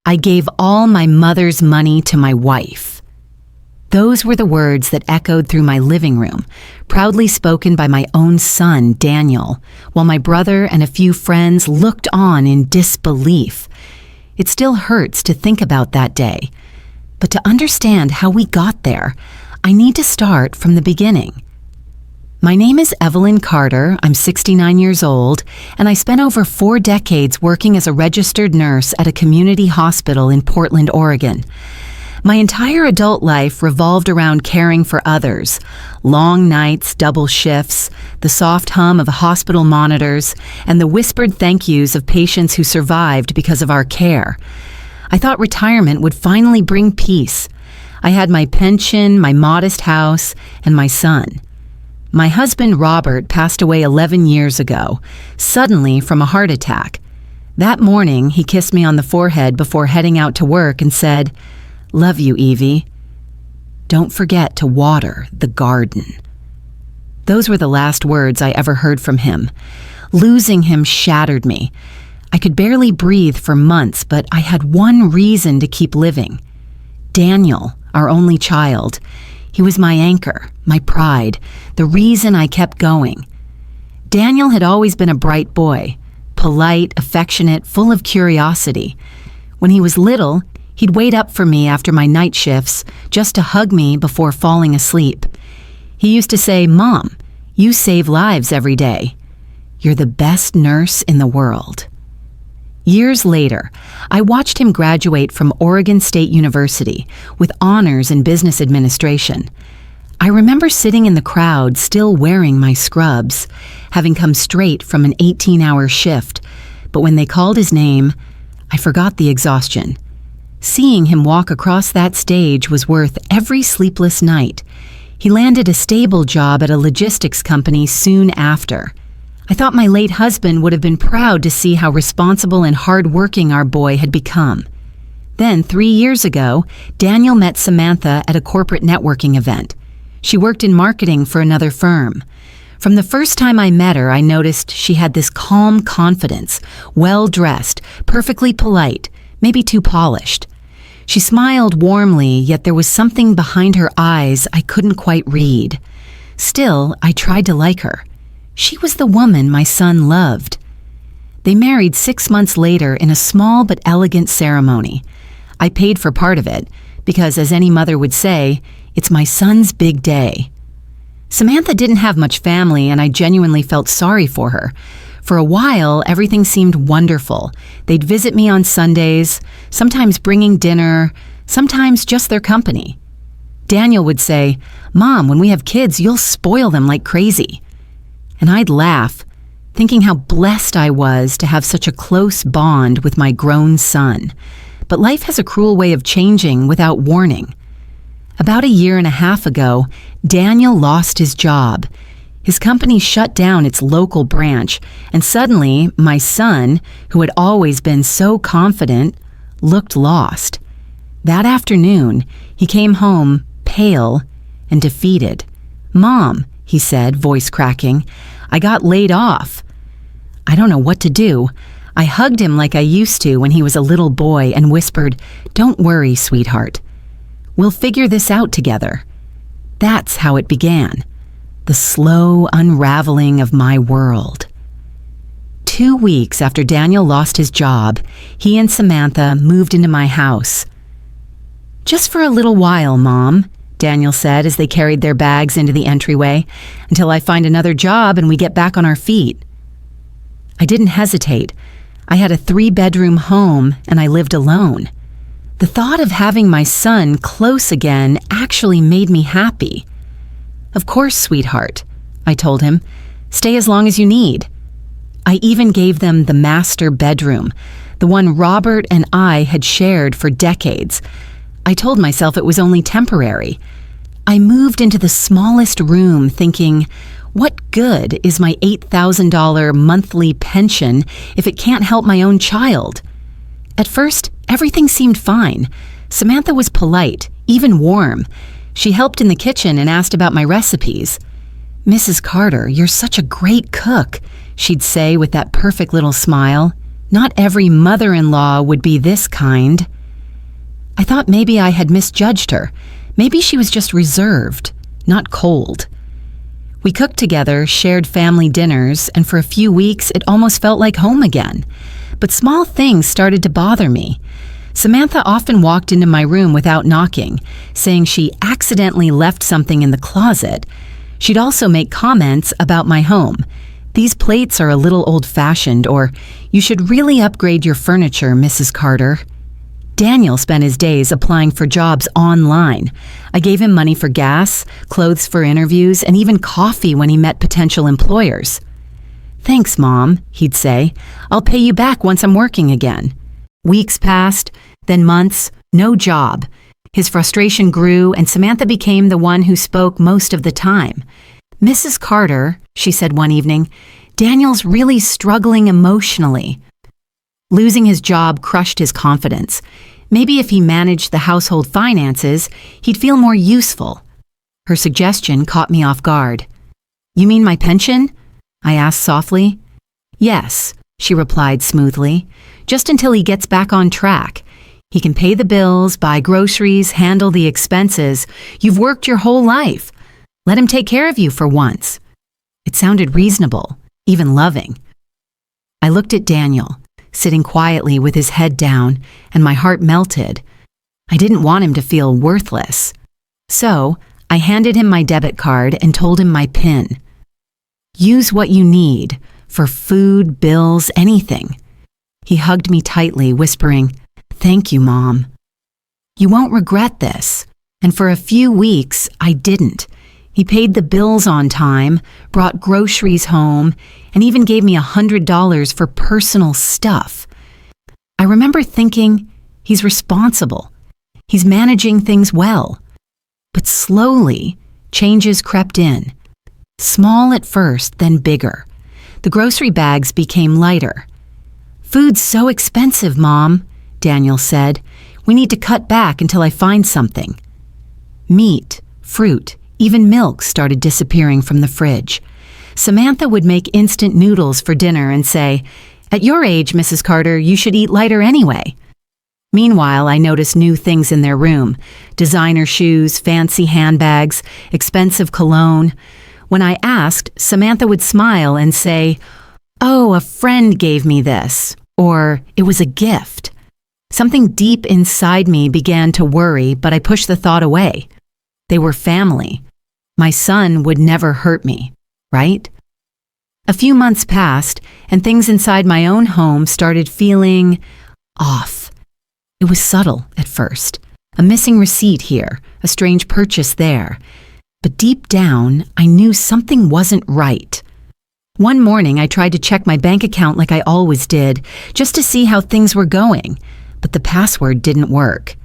I gave all my mother's money to my wife. Those were the words that echoed through my living room, proudly spoken by my own son, Daniel, while my brother and a few friends looked on in disbelief. It still hurts to think about that day. But to understand how we got there, I need to start from the beginning. My name is Evelyn Carter, I'm 69 years old, and I spent over 4 decades working as a registered nurse at a community hospital in Portland, Oregon. My entire adult life revolved around caring for others. Long nights, double shifts, the soft hum of hospital monitors, and the whispered thank yous of patients who survived because of our care. I thought retirement would finally bring peace. I had my pension, my modest house, and my son. My husband, Robert, passed away 11 years ago, suddenly from a heart attack. That morning, he kissed me on the forehead before heading out to work and said, "Love you, Evie. Don't forget to water the garden." Those were the last words I ever heard from him. Losing him shattered me. I could barely breathe for months, but I had one reason to keep living. Daniel, our only child. He was my anchor, my pride, the reason I kept going. Daniel had always been a bright boy, polite, affectionate, full of curiosity. When he was little, he'd wait up for me after my night shifts just to hug me before falling asleep. He used to say, "Mom, you save lives every day. You're the best nurse in the world." Years later, I watched him graduate from Oregon State University with honors in business administration. I remember sitting in the crowd still wearing my scrubs, having come straight from an 18-hour shift, but when they called his name, I forgot the exhaustion. Seeing him walk across that stage was worth every sleepless night. He landed a stable job at a logistics company soon after. I thought my late husband would have been proud to see how responsible and hardworking our boy had become. Then, 3 years ago, Daniel met Samantha at a corporate networking event. She worked in marketing for another firm. From the first time I met her, I noticed she had this calm confidence, well-dressed, perfectly polite, maybe too polished. She smiled warmly, yet there was something behind her eyes I couldn't quite read. Still, I tried to like her. She was the woman my son loved. They married 6 months later in a small but elegant ceremony. I paid for part of it, because as any mother would say, it's my son's big day. Samantha didn't have much family, and I genuinely felt sorry for her. For a while, everything seemed wonderful. They'd visit me on Sundays, sometimes bringing dinner, sometimes just their company. Daniel would say, "Mom, when we have kids, you'll spoil them like crazy." And I'd laugh, thinking how blessed I was to have such a close bond with my grown son. But life has a cruel way of changing without warning. About 1.5 years ago, Daniel lost his job. His company shut down its local branch, and suddenly my son, who had always been so confident, looked lost. That afternoon, he came home pale and defeated. "Mom," he said, voice cracking, "I got laid off." I don't know what to do. I hugged him like I used to when he was a little boy and whispered, "Don't worry, sweetheart. We'll figure this out together." That's how it began, the slow unraveling of my world. 2 weeks after Daniel lost his job, he and Samantha moved into my house. "Just for a little while, Mom," Daniel said as they carried their bags into the entryway, "until I find another job and we get back on our feet." I didn't hesitate. I had a 3-bedroom home and I lived alone. The thought of having my son close again actually made me happy. "Of course, sweetheart," I told him. "Stay as long as you need." I even gave them the master bedroom, the one Robert and I had shared for decades. I told myself it was only temporary. I moved into the smallest room thinking, what good is my $8,000 monthly pension if it can't help my own child? At first, everything seemed fine. Samantha was polite, even warm. She helped in the kitchen and asked about my recipes. "Mrs. Carter, you're such a great cook," she'd say with that perfect little smile. "Not every mother-in-law would be this kind." I thought maybe I had misjudged her. Maybe she was just reserved, not cold. We cooked together, shared family dinners, and for a few weeks it almost felt like home again. But small things started to bother me. Samantha often walked into my room without knocking, saying she accidentally left something in the closet. She'd also make comments about my home. "These plates are a little old-fashioned," or "You should really upgrade your furniture, Mrs. Carter." Daniel spent his days applying for jobs online. I gave him money for gas, clothes for interviews, and even coffee when he met potential employers. "Thanks, Mom," he'd say. "I'll pay you back once I'm working again." Weeks passed, then months, no job. His frustration grew, and Samantha became the one who spoke most of the time. "Mrs. Carter," she said one evening, "Daniel's really struggling emotionally." Losing his job crushed his confidence. Maybe if he managed the household finances, he'd feel more useful. Her suggestion caught me off guard. "You mean my pension?" I asked softly. "Yes," she replied smoothly, "just until he gets back on track. He can pay the bills, buy groceries, handle the expenses. You've worked your whole life. Let him take care of you for once." It sounded reasonable, even loving. I looked at Daniel, sitting quietly with his head down, and my heart melted. I didn't want him to feel worthless. So I handed him my debit card and told him my PIN. "Use what you need for food, bills, anything." He hugged me tightly, whispering, "Thank you, Mom. You won't regret this." And for a few weeks, I didn't. He paid the bills on time, brought groceries home, and even gave me $100 for personal stuff. I remember thinking, he's responsible. He's managing things well. But slowly, changes crept in. Small at first, then bigger. The grocery bags became lighter. "Food's so expensive, Mom," Daniel said. "We need to cut back until I find something." Meat, fruit, even milk started disappearing from the fridge. Samantha would make instant noodles for dinner and say, "At your age, Mrs. Carter, you should eat lighter anyway." Meanwhile, I noticed new things in their room: designer shoes, fancy handbags, expensive cologne. When I asked, Samantha would smile and say, "Oh, a friend gave me this," or "It was a gift." Something deep inside me began to worry, but I pushed the thought away. They were family. My son would never hurt me, right? A few months passed, and things inside my own home started feeling off. It was subtle at first. A missing receipt here, a strange purchase there. But deep down, I knew something wasn't right. One morning, I tried to check my bank account like I always did, just to see how things were going, but the password didn't work.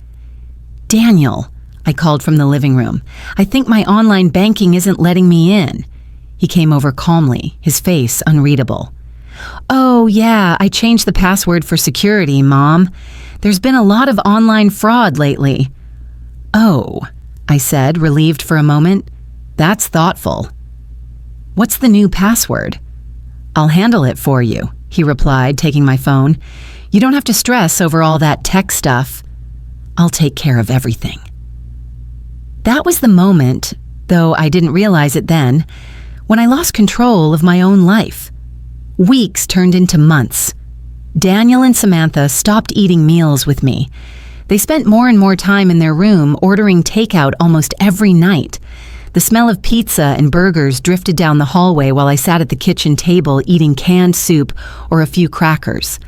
"Daniel," I called from the living room, "I think my online banking isn't letting me in." He came over calmly, his face unreadable. "Oh, yeah, I changed the password for security, Mom. There's been a lot of online fraud lately." "Oh," I said, relieved for a moment. "That's thoughtful." "What's the new password?" "I'll handle it for you," he replied, taking my phone. "You don't have to stress over all that tech stuff. I'll take care of everything." That was the moment, though I didn't realize it then, when I lost control of my own life. Weeks turned into months. Daniel and Samantha stopped eating meals with me. They spent more and more time in their room, ordering takeout almost every night. The smell of pizza and burgers drifted down the hallway while I sat at the kitchen table eating canned soup or a few crackers.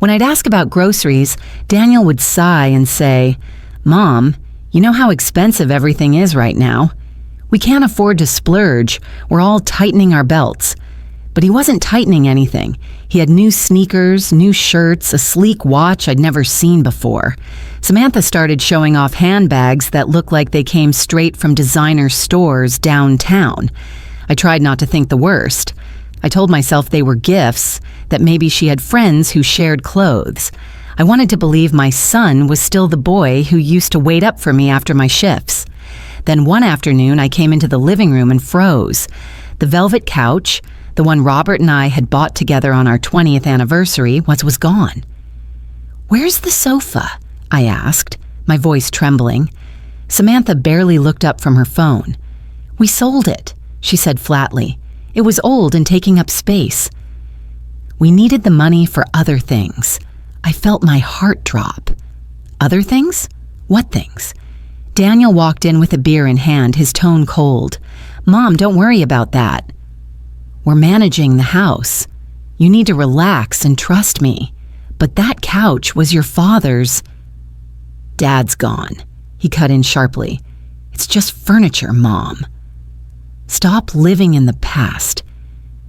When I'd ask about groceries, Daniel would sigh and say, "Mom, you know how expensive everything is right now. We can't afford to splurge. We're all tightening our belts." But he wasn't tightening anything. He had new sneakers, new shirts, a sleek watch I'd never seen before. Samantha started showing off handbags that looked like they came straight from designer stores downtown. I tried not to think the worst. I told myself they were gifts, that maybe she had friends who shared clothes. I wanted to believe my son was still the boy who used to wait up for me after my shifts. Then one afternoon, I came into the living room and froze. The velvet couch, the one Robert and I had bought together on our 20th anniversary, was gone. "Where's the sofa?" I asked, my voice trembling. Samantha barely looked up from her phone. "We sold it," she said flatly. "It was old and taking up space." We needed the money for other things. I felt my heart drop. Other things? What things? Daniel walked in with a beer in hand, his tone cold. "Mom, don't worry about that. We're managing the house. You need to relax and trust me. But that couch was your father's." "Dad's gone," he cut in sharply. "It's just furniture, Mom. Stop living in the past."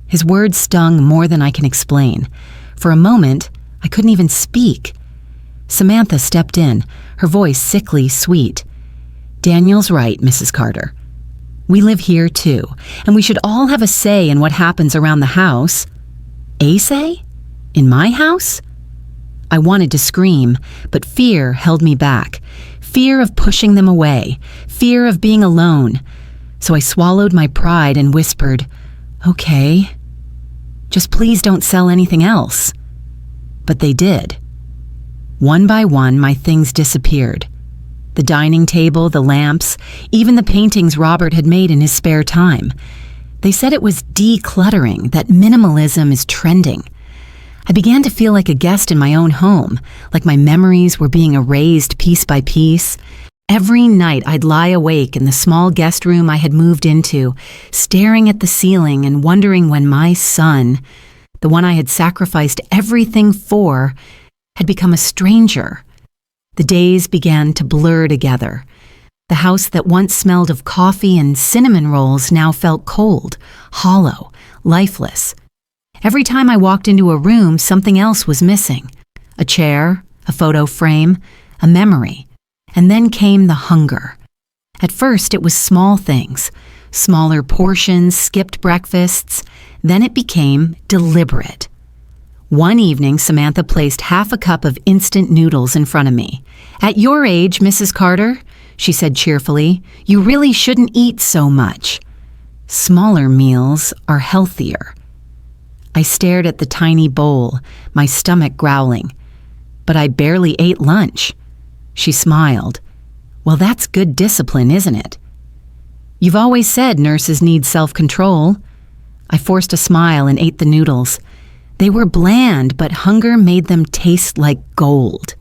His words stung more than I can explain. For a moment, I couldn't even speak. Samantha stepped in, her voice sickly sweet. "Daniel's right, Mrs. Carter. We live here too, and we should all have a say in what happens around the house." "A say? In my house?" I wanted to scream, but fear held me back. Fear of pushing them away, fear of being alone. So I swallowed my pride and whispered, "Okay. Just please don't sell anything else." But they did. One by one, my things disappeared. The dining table, the lamps, even the paintings Robert had made in his spare time. They said it was decluttering, that minimalism is trending. I began to feel like a guest in my own home, like my memories were being erased piece by piece. Every night I'd lie awake in the small guest room I had moved into, staring at the ceiling and wondering when my son, the one I had sacrificed everything for, had become a stranger. The days began to blur together. The house that once smelled of coffee and cinnamon rolls now felt cold, hollow, lifeless. Every time I walked into a room, something else was missing. A chair, a photo frame, a memory. And then came the hunger. At first, it was small things, smaller portions, skipped breakfasts. Then it became deliberate. One evening, Samantha placed half a cup of instant noodles in front of me. "At your age, Mrs. Carter," she said cheerfully, "you really shouldn't eat so much. Smaller meals are healthier." I stared at the tiny bowl, my stomach growling. "But I barely ate lunch." She smiled. "Well, that's good discipline, isn't it?" "You've always said nurses need self-control." I forced a smile and ate the noodles. They were bland, but hunger made them taste like gold.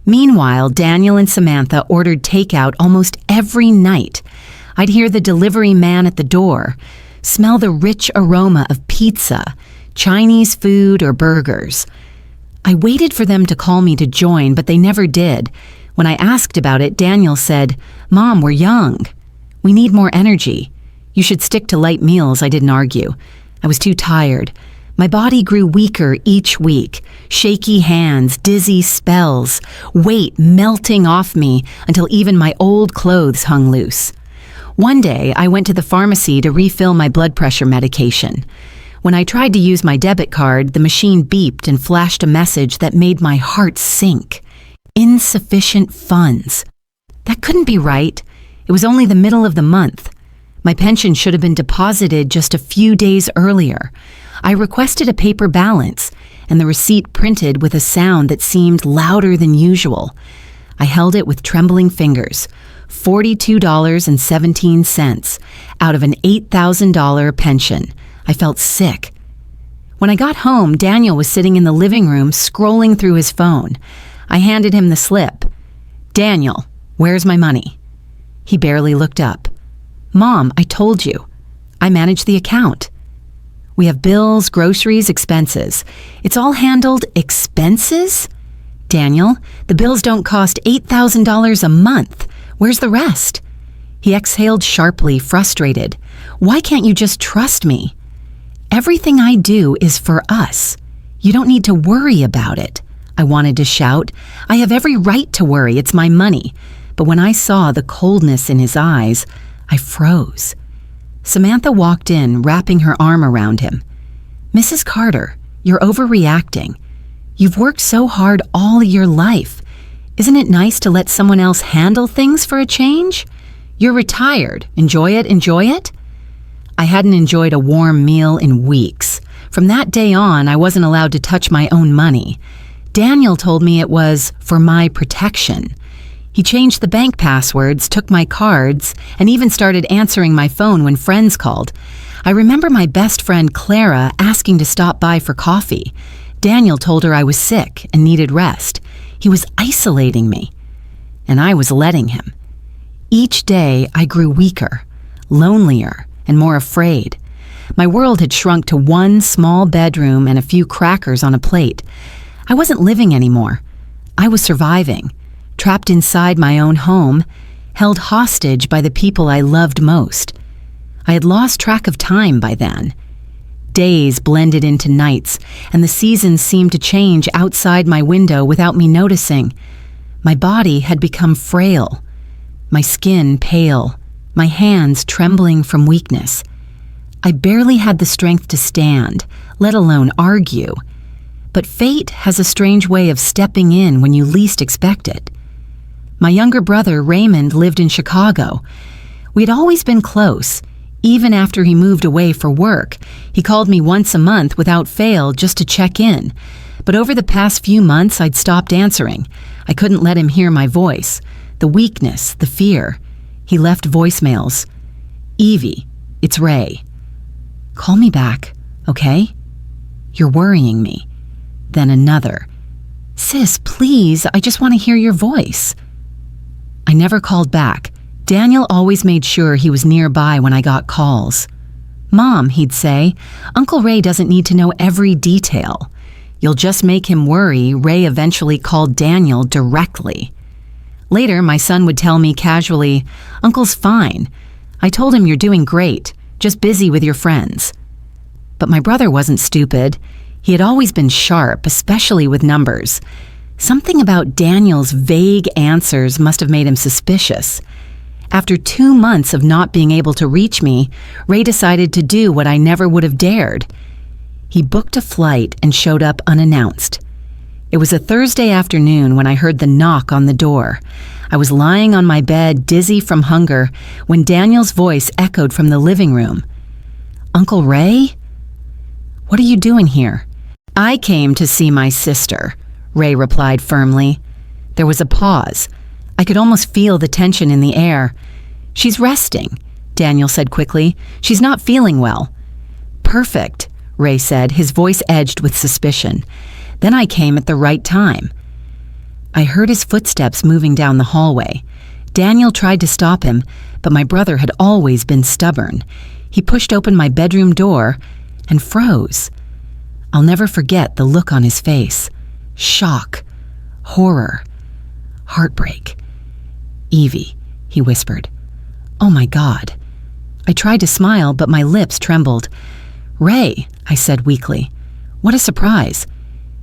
Meanwhile, Daniel and Samantha ordered takeout almost every night. I'd hear the delivery man at the door, smell the rich aroma of pizza, Chinese food, or burgers. I waited for them to call me to join, but they never did. When I asked about it, Daniel said, "Mom, we're young. We need more energy. You should stick to light meals." I didn't argue. I was too tired. My body grew weaker each week. Shaky hands, dizzy spells, weight melting off me until even my old clothes hung loose. One day, I went to the pharmacy to refill my blood pressure medication. When I tried to use my debit card, the machine beeped and flashed a message that made my heart sink. Insufficient funds. That couldn't be right. It was only the middle of the month. My pension should have been deposited just a few days earlier. I requested a paper balance, and the receipt printed with a sound that seemed louder than usual. I held it with trembling fingers. $42.17 out of an $8,000 pension. I felt sick. When I got home, Daniel was sitting in the living room scrolling through his phone. I handed him the slip. "Daniel, where's my money?" He barely looked up. "Mom, I told you. I manage the account. We have bills, groceries, expenses. It's all handled." "Expenses?" "Daniel, the bills don't cost $8,000 a month. Where's the rest?" He exhaled sharply, frustrated. "Why can't you just trust me? Everything I do is for us. You don't need to worry about it." I wanted to shout. I have every right to worry. It's my money. But when I saw the coldness in his eyes, I froze. Samantha walked in, wrapping her arm around him. "Mrs. Carter, you're overreacting. You've worked so hard all your life. Isn't it nice to let someone else handle things for a change? You're retired. Enjoy it, enjoy it." I hadn't enjoyed a warm meal in weeks. From that day on, I wasn't allowed to touch my own money. Daniel told me it was for my protection. He changed the bank passwords, took my cards, and even started answering my phone when friends called. I remember my best friend Clara asking to stop by for coffee. Daniel told her I was sick and needed rest. He was isolating me, and I was letting him. Each day I grew weaker, lonelier, and more afraid. My world had shrunk to one small bedroom and a few crackers on a plate. I wasn't living anymore. I was surviving, trapped inside my own home, held hostage by the people I loved most. I had lost track of time by then. Days blended into nights, and the seasons seemed to change outside my window without me noticing. My body had become frail, my skin pale, my hands trembling from weakness. I barely had the strength to stand, let alone argue. But fate has a strange way of stepping in when you least expect it. My younger brother, Raymond, lived in Chicago. We'd always been close. Even after he moved away for work, he called me once a month without fail just to check in. But over the past few months, I'd stopped answering. I couldn't let him hear my voice, the weakness, the fear. He left voicemails. "Evie, it's Ray. Call me back, okay? You're worrying me." Then another. "Sis, please, I just want to hear your voice." I never called back. Daniel always made sure he was nearby when I got calls. "Mom," he'd say, "Uncle Ray doesn't need to know every detail. You'll just make him worry." Ray eventually called Daniel directly. Later, my son would tell me casually, "Uncle's fine. I told him you're doing great, just busy with your friends." But my brother wasn't stupid. He had always been sharp, especially with numbers. Something about Daniel's vague answers must have made him suspicious. After 2 months of not being able to reach me, Ray decided to do what I never would have dared. He booked a flight and showed up unannounced. It was a Thursday afternoon when I heard the knock on the door. I was lying on my bed, dizzy from hunger, when Daniel's voice echoed from the living room. "Uncle Ray? What are you doing here?" "I came to see my sister," Ray replied firmly. There was a pause. I could almost feel the tension in the air. "She's resting," Daniel said quickly. "She's not feeling well." "Perfect," Ray said, his voice edged with suspicion. Then I came at the right time. I heard his footsteps moving down the hallway. Daniel tried to stop him, but my brother had always been stubborn. He pushed open my bedroom door and froze. I'll never forget the look on his face. Shock, horror, heartbreak. "Evie," he whispered. "Oh my God." I tried to smile, but my lips trembled. "Ray," I said weakly. "What a surprise."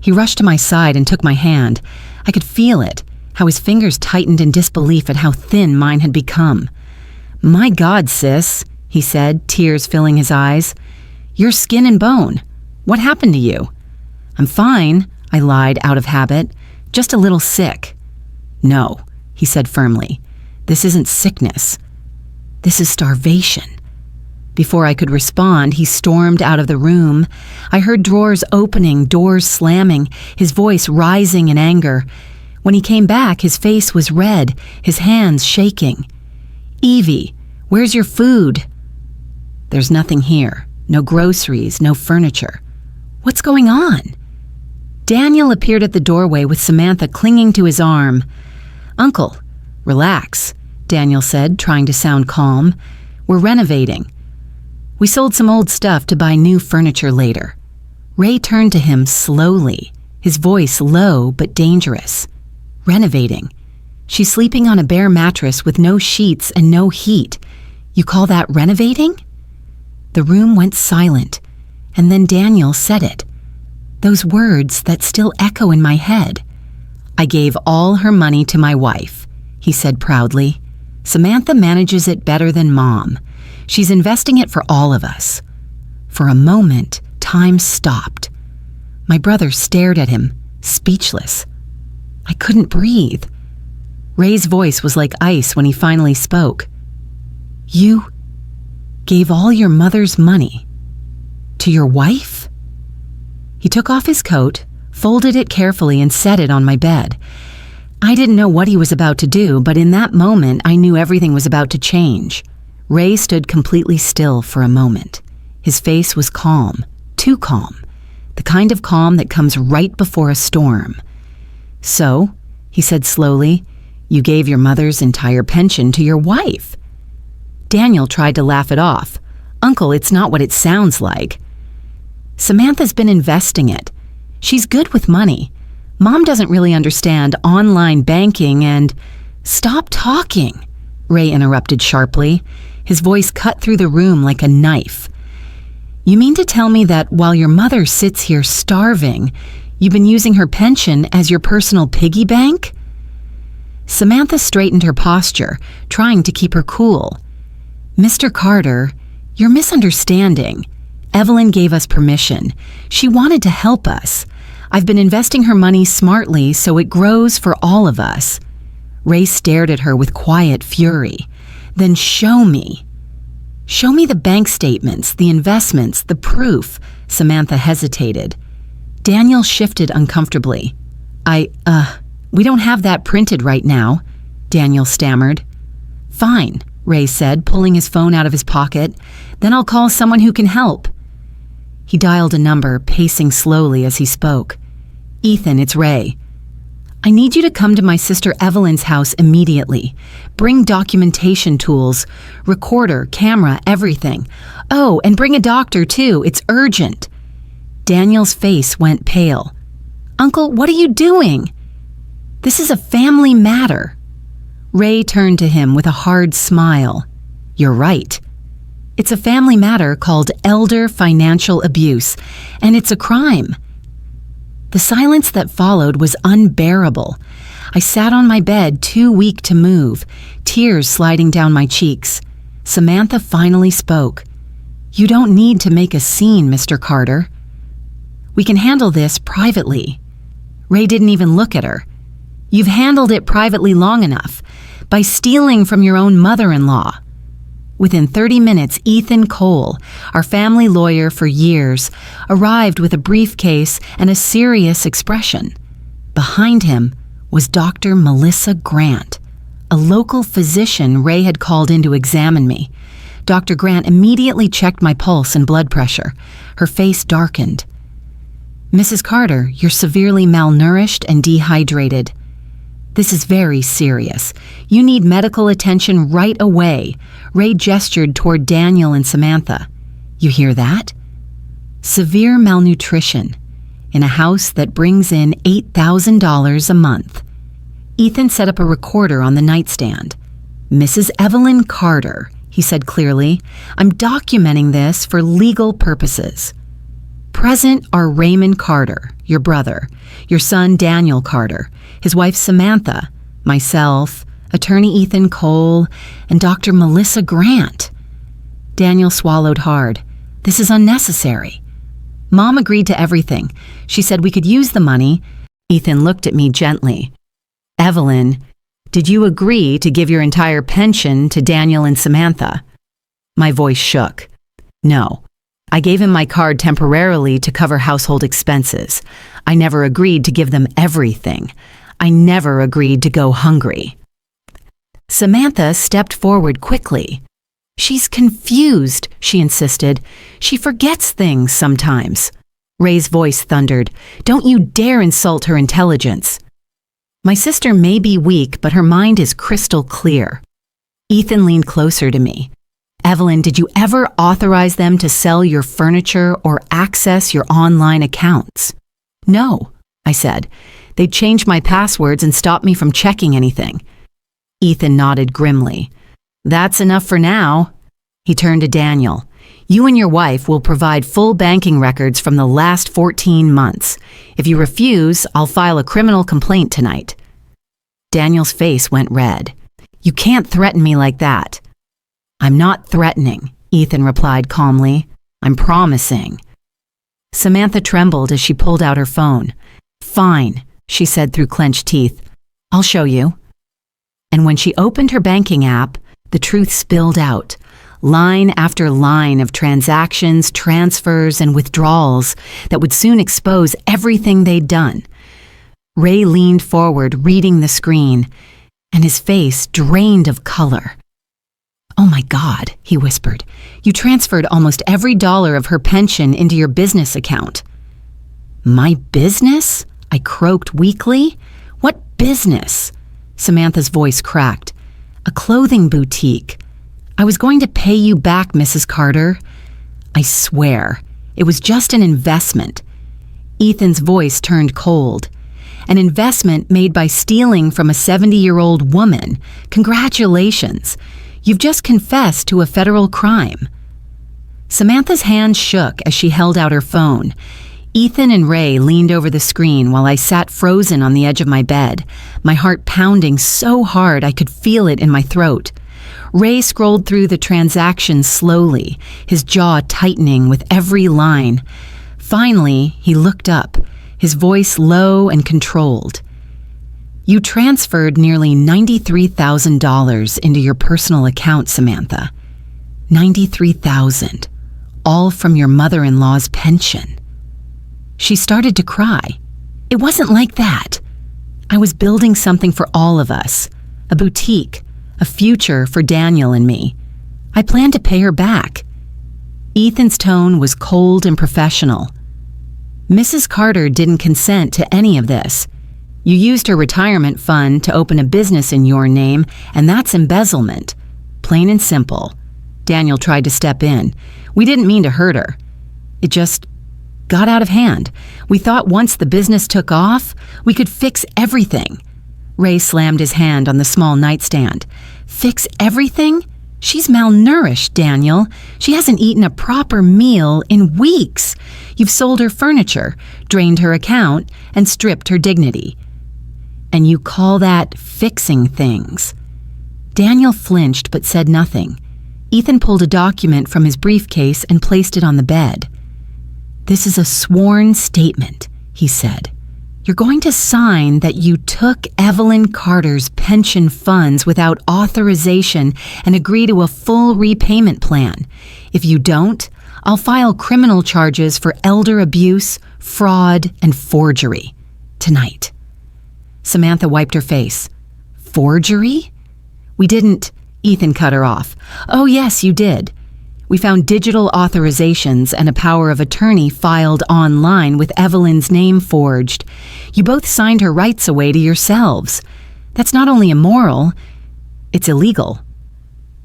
He rushed to my side and took my hand. I could feel it, how his fingers tightened in disbelief at how thin mine had become. "My God, sis," he said, tears filling his eyes. "You're skin and bone. What happened to you?" "I'm fine," I lied out of habit. "Just a little sick." "No," he said firmly. "This isn't sickness. This is starvation." Before I could respond, he stormed out of the room. I heard drawers opening, doors slamming, his voice rising in anger. When he came back, his face was red, his hands shaking. "Evie, where's your food?" "There's nothing here. No groceries, no furniture." "What's going on?" Daniel appeared at the doorway with Samantha clinging to his arm. "Uncle, relax," Daniel said, trying to sound calm. "We're renovating. We sold some old stuff to buy new furniture later." Ray turned to him slowly, his voice low but dangerous. "Renovating? She's sleeping on a bare mattress with no sheets and no heat. You call that renovating?" The room went silent, and then Daniel said it. Those words that still echo in my head. "I gave all her money to my wife," he said proudly. "Samantha manages it better than Mom. She's investing it for all of us." For a moment, time stopped. My brother stared at him, speechless. I couldn't breathe. Ray's voice was like ice when he finally spoke. "You gave all your mother's money to your wife?" He took off his coat, folded it carefully, and set it on my bed. I didn't know what he was about to do, but in that moment, I knew everything was about to change. Ray stood completely still for a moment. His face was calm, too calm, the kind of calm that comes right before a storm. "So," he said slowly, "you gave your mother's entire pension to your wife." Daniel tried to laugh it off. "Uncle, it's not what it sounds like." "Samantha's been investing it. She's good with money. Mom doesn't really understand online banking and—" "Stop talking," Ray interrupted sharply. His voice cut through the room like a knife. "You mean to tell me that while your mother sits here starving, you've been using her pension as your personal piggy bank?" Samantha straightened her posture, trying to keep her cool. "Mr. Carter, you're misunderstanding. Evelyn gave us permission. She wanted to help us. I've been investing her money smartly so it grows for all of us." Ray stared at her with quiet fury. "Then show me." "Show me the bank statements, the investments, the proof," Samantha hesitated. Daniel shifted uncomfortably. We don't have that printed right now," Daniel stammered. "Fine," Ray said, pulling his phone out of his pocket. "Then I'll call someone who can help." He dialed a number, pacing slowly as he spoke. "Ethan, it's Ray. I need you to come to my sister Evelyn's house immediately. Bring documentation tools, recorder, camera, everything. Oh, and bring a doctor too. It's urgent." Daniel's face went pale. "Uncle, what are you doing? This is a family matter." Ray turned to him with a hard smile. "You're right. It's a family matter called elder financial abuse, and it's a crime." The silence that followed was unbearable. I sat on my bed, too weak to move, tears sliding down my cheeks. Samantha finally spoke. "You don't need to make a scene, Mr. Carter. We can handle this privately." Ray didn't even look at her. "You've handled it privately long enough, by stealing from your own mother-in-law." Within 30 minutes, Ethan Cole, our family lawyer for years, arrived with a briefcase and a serious expression. Behind him was Dr. Melissa Grant, a local physician Ray had called in to examine me. Dr. Grant immediately checked my pulse and blood pressure. Her face darkened. "Mrs. Carter, you're severely malnourished and dehydrated. This is very serious. You need medical attention right away." Ray gestured toward Daniel and Samantha. "You hear that? Severe malnutrition in a house that brings in $8,000 a month." Ethan set up a recorder on the nightstand. "Mrs. Evelyn Carter," he said clearly, "I'm documenting this for legal purposes. Present are Raymond Carter, your brother, your son Daniel Carter, his wife Samantha, myself, attorney Ethan Cole, and Dr. Melissa Grant." Daniel swallowed hard. "This is unnecessary." "Mom agreed to everything. She said we could use the money." Ethan looked at me gently. "Evelyn, did you agree to give your entire pension to Daniel and Samantha?" My voice shook. "No. I gave him my card temporarily to cover household expenses. I never agreed to give them everything. I never agreed to go hungry." Samantha stepped forward quickly. "She's confused," she insisted. "She forgets things sometimes." Ray's voice thundered. "Don't you dare insult her intelligence." "My sister may be weak, but her mind is crystal clear." Ethan leaned closer to me. "Evelyn, did you ever authorize them to sell your furniture or access your online accounts?" "No," I said. "They'd change my passwords and stop me from checking anything." Ethan nodded grimly. "That's enough for now." He turned to Daniel. "You and your wife will provide full banking records from the last 14 months. If you refuse, I'll file a criminal complaint tonight." Daniel's face went red. "You can't threaten me like that." "I'm not threatening," Ethan replied calmly. "I'm promising." Samantha trembled as she pulled out her phone. "Fine," she said through clenched teeth. "I'll show you." And when she opened her banking app, the truth spilled out. Line after line of transactions, transfers, and withdrawals that would soon expose everything they'd done. Ray leaned forward, reading the screen, and his face drained of color. "Oh my God," he whispered. "You transferred almost every dollar of her pension into your business account." "My business?" I croaked weakly. "What business?" Samantha's voice cracked. "A clothing boutique. I was going to pay you back, Mrs. Carter." "I swear, it was just an investment." Ethan's voice turned cold. "An investment made by stealing from a 70-year-old woman. Congratulations. You've just confessed to a federal crime." Samantha's hand shook as she held out her phone. Ethan and Ray leaned over the screen while I sat frozen on the edge of my bed, my heart pounding so hard I could feel it in my throat. Ray scrolled through the transactions slowly, his jaw tightening with every line. Finally, he looked up, his voice low and controlled. "You transferred nearly $93,000 into your personal account, Samantha. $93,000, all from your mother-in-law's pension." She started to cry. "It wasn't like that. I was building something for all of us, a boutique, a future for Daniel and me. I planned to pay her back." Ethan's tone was cold and professional. "Mrs. Carter didn't consent to any of this. You used her retirement fund to open a business in your name, and that's embezzlement. Plain and simple." Daniel tried to step in. "We didn't mean to hurt her. It just got out of hand. We thought once the business took off, we could fix everything." Ray slammed his hand on the small nightstand. "Fix everything? She's malnourished, Daniel. She hasn't eaten a proper meal in weeks. You've sold her furniture, drained her account, and stripped her dignity. And you call that fixing things?" Daniel flinched but said nothing. Ethan pulled a document from his briefcase and placed it on the bed. "This is a sworn statement," he said. "You're going to sign that you took Evelyn Carter's pension funds without authorization and agree to a full repayment plan. If you don't, I'll file criminal charges for elder abuse, fraud, and forgery. Tonight." Samantha wiped her face. "Forgery? We didn't..." Ethan cut her off. "Oh yes, you did. We found digital authorizations and a power of attorney filed online with Evelyn's name forged. You both signed her rights away to yourselves. That's not only immoral, it's illegal."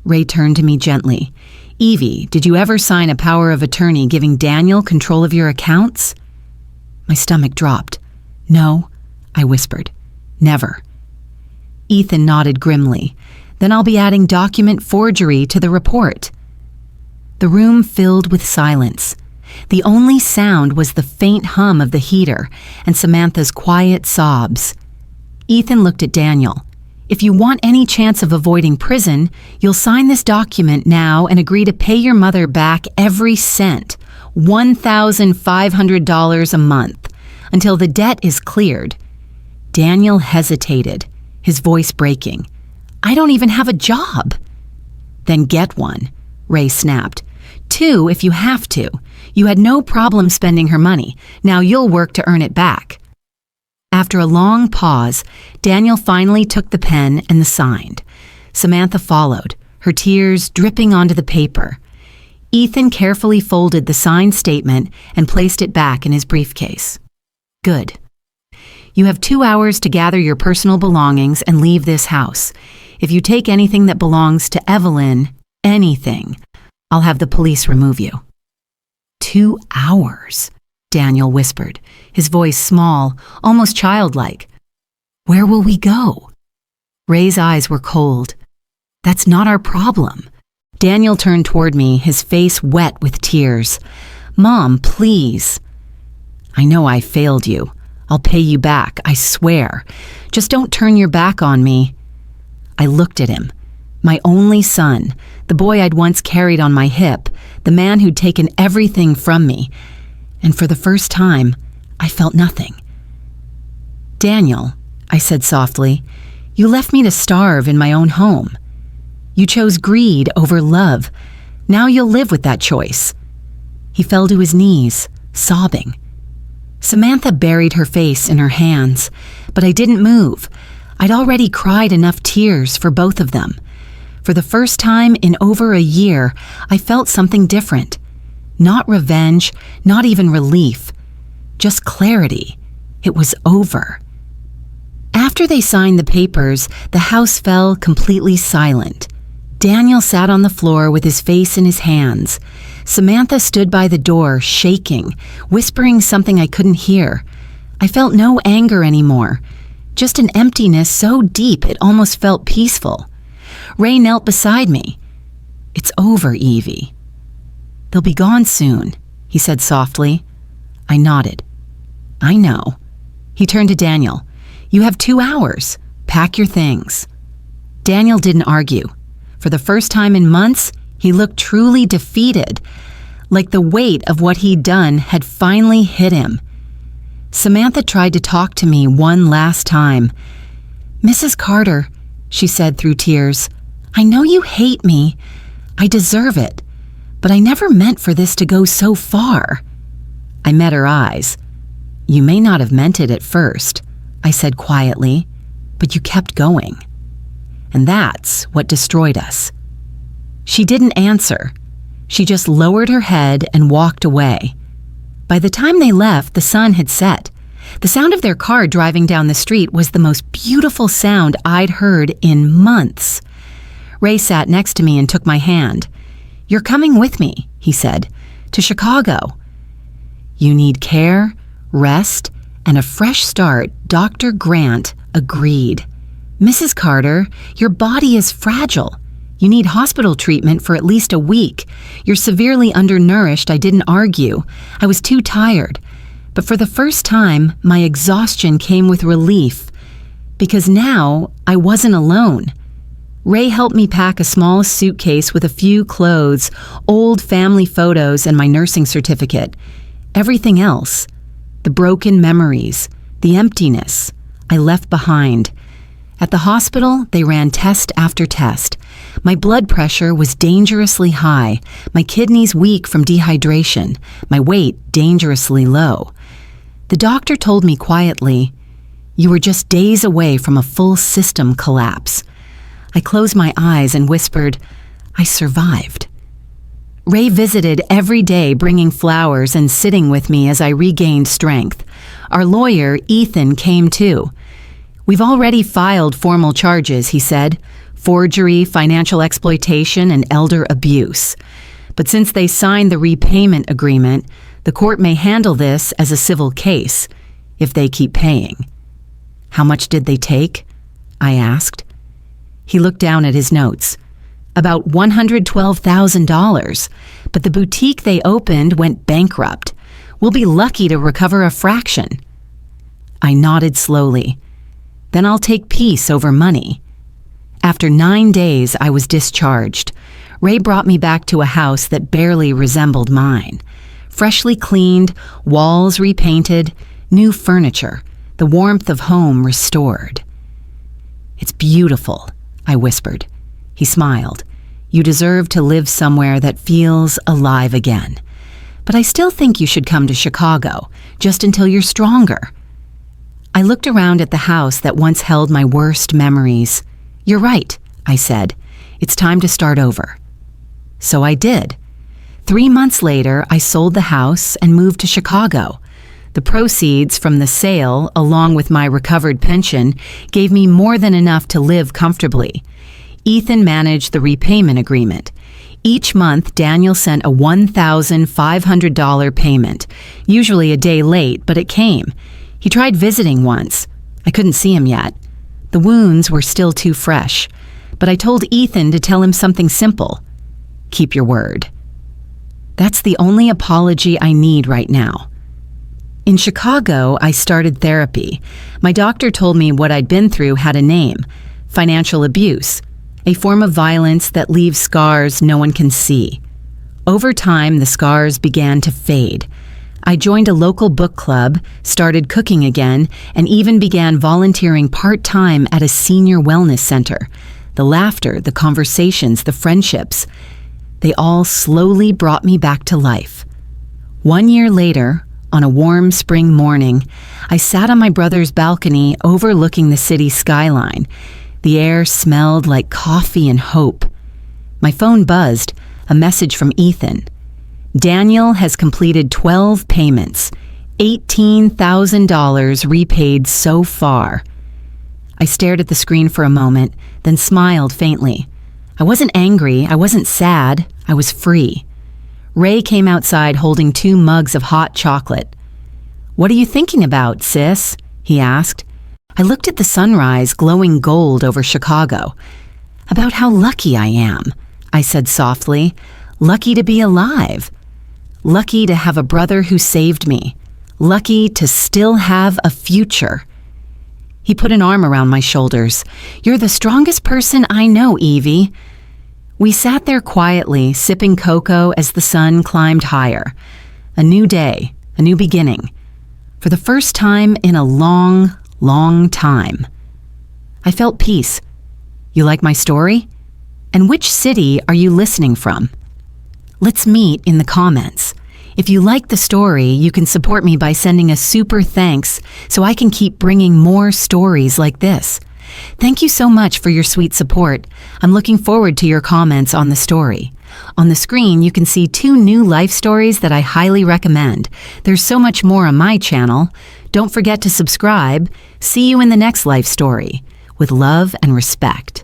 Ray turned to me gently. "Evie, did you ever sign a power of attorney giving Daniel control of your accounts?" My stomach dropped. "No," I whispered. "Never." Ethan nodded grimly. "Then I'll be adding document forgery to the report." The room filled with silence. The only sound was the faint hum of the heater and Samantha's quiet sobs. Ethan looked at Daniel. "If you want any chance of avoiding prison, you'll sign this document now and agree to pay your mother back every cent, $1,500 a month, until the debt is cleared." Daniel hesitated, his voice breaking. "I don't even have a job." "Then get one," Ray snapped. "Two if you have to. You had no problem spending her money. Now you'll work to earn it back." After a long pause, Daniel finally took the pen and signed. Samantha followed, her tears dripping onto the paper. Ethan carefully folded the signed statement and placed it back in his briefcase. "Good. You have 2 hours to gather your personal belongings and leave this house. If you take anything that belongs to Evelyn, anything, I'll have the police remove you." 2 hours, Daniel whispered, his voice small, almost childlike. "Where will we go?" Ray's eyes were cold. "That's not our problem." Daniel turned toward me, his face wet with tears. "Mom, please." "I know I failed you. I'll pay you back, I swear. Just don't turn your back on me." I looked at him. My only son, the boy I'd once carried on my hip, the man who'd taken everything from me. And for the first time, I felt nothing. "Daniel," I said softly, "you left me to starve in my own home. You chose greed over love. Now you'll live with that choice." He fell to his knees, sobbing. Samantha buried her face in her hands. but I didn't move. I'd already cried enough tears for both of them. For the first time in over a year, I felt something different. Not revenge, not even relief. Just clarity. It was over. After they signed the papers, the house fell completely silent. Daniel sat on the floor with his face in his hands. Samantha stood by the door, shaking, whispering something I couldn't hear. I felt no anger anymore, just an emptiness so deep it almost felt peaceful. Ray knelt beside me. "It's over, Evie." "They'll be gone soon," he said softly. I nodded. "I know." He turned to Daniel. "You have 2 hours. Pack your things." Daniel didn't argue. For the first time in months, he looked truly defeated, like the weight of what he'd done had finally hit him. Samantha tried to talk to me one last time. "Mrs. Carter," she said through tears, "I know you hate me. I deserve it. But I never meant for this to go so far." I met her eyes. "You may not have meant it at first," I said quietly, "but you kept going. And that's what destroyed us." She didn't answer. She just lowered her head and walked away. By the time they left, the sun had set. The sound of their car driving down the street was the most beautiful sound I'd heard in months. Ray sat next to me and took my hand. "You're coming with me," he said, "to Chicago. You need care, rest, and a fresh start." Dr. Grant agreed. "Mrs. Carter, your body is fragile. You need hospital treatment for at least a week. You're severely undernourished." I didn't argue. I was too tired. But for the first time, my exhaustion came with relief, because now I wasn't alone. Ray helped me pack a small suitcase with a few clothes, old family photos, and my nursing certificate. Everything else, the broken memories, the emptiness, I left behind. At the hospital, they ran test after test. My blood pressure was dangerously high, my kidneys weak from dehydration, my weight dangerously low. The doctor told me quietly, "You were just days away from a full system collapse." I closed my eyes and whispered, "I survived." Ray visited every day, bringing flowers and sitting with me as I regained strength. Our lawyer, Ethan, came too. "We've already filed formal charges," he said, "forgery, financial exploitation, and elder abuse. But since they signed the repayment agreement, the court may handle this as a civil case, if they keep paying." "How much did they take?" I asked. He looked down at his notes. "About $112,000, but the boutique they opened went bankrupt. We'll be lucky to recover a fraction." I nodded slowly. "Then I'll take peace over money." After 9 days, I was discharged. Ray brought me back to a house that barely resembled mine. Freshly cleaned, walls repainted, new furniture, the warmth of home restored. "It's beautiful," I whispered. He smiled. "You deserve to live somewhere that feels alive again. But I still think you should come to Chicago, just until you're stronger." I looked around at the house that once held my worst memories. "You're right," I said. "It's time to start over." So I did. 3 months later, I sold the house and moved to Chicago. The proceeds from the sale, along with my recovered pension, gave me more than enough to live comfortably. Ethan managed the repayment agreement. Each month, Daniel sent a $1,500 payment, usually a day late, but it came. He tried visiting once. I couldn't see him yet. The wounds were still too fresh, but I told Ethan to tell him something simple. "Keep your word." That's the only apology I need right now. In Chicago, I started therapy. My doctor told me what I'd been through had a name: financial abuse, a form of violence that leaves scars no one can see. Over time, the scars began to fade. I joined a local book club, started cooking again, and even began volunteering part-time at a senior wellness center. The laughter, the conversations, the friendships, they all slowly brought me back to life. 1 year later, On a warm spring morning, I sat on my brother's balcony overlooking the city skyline. The air smelled like coffee and hope. My phone buzzed, a message from Ethan. Daniel has completed 12 payments, $18,000 repaid so far. I stared at the screen for a moment, then smiled faintly. I wasn't angry, I wasn't sad, I was free. Ray came outside holding 2 mugs of hot chocolate. "What are you thinking about, sis?" he asked. I looked at the sunrise glowing gold over Chicago. "About how lucky I am," I said softly. "Lucky to be alive. Lucky to have a brother who saved me. Lucky to still have a future." He put an arm around my shoulders. "You're the strongest person I know, Evie." We sat there quietly, sipping cocoa as the sun climbed higher. A new day, a new beginning. For the first time in a long, long time. I felt peace. You like my story? And which city are you listening from? Let's meet in the comments. If you like the story, you can support me by sending a super thanks so I can keep bringing more stories like this. Thank you so much for your sweet support. I'm looking forward to your comments on the story. On the screen, you can see 2 new life stories that I highly recommend. There's so much more on my channel. Don't forget to subscribe. See you in the next life story. With love and respect.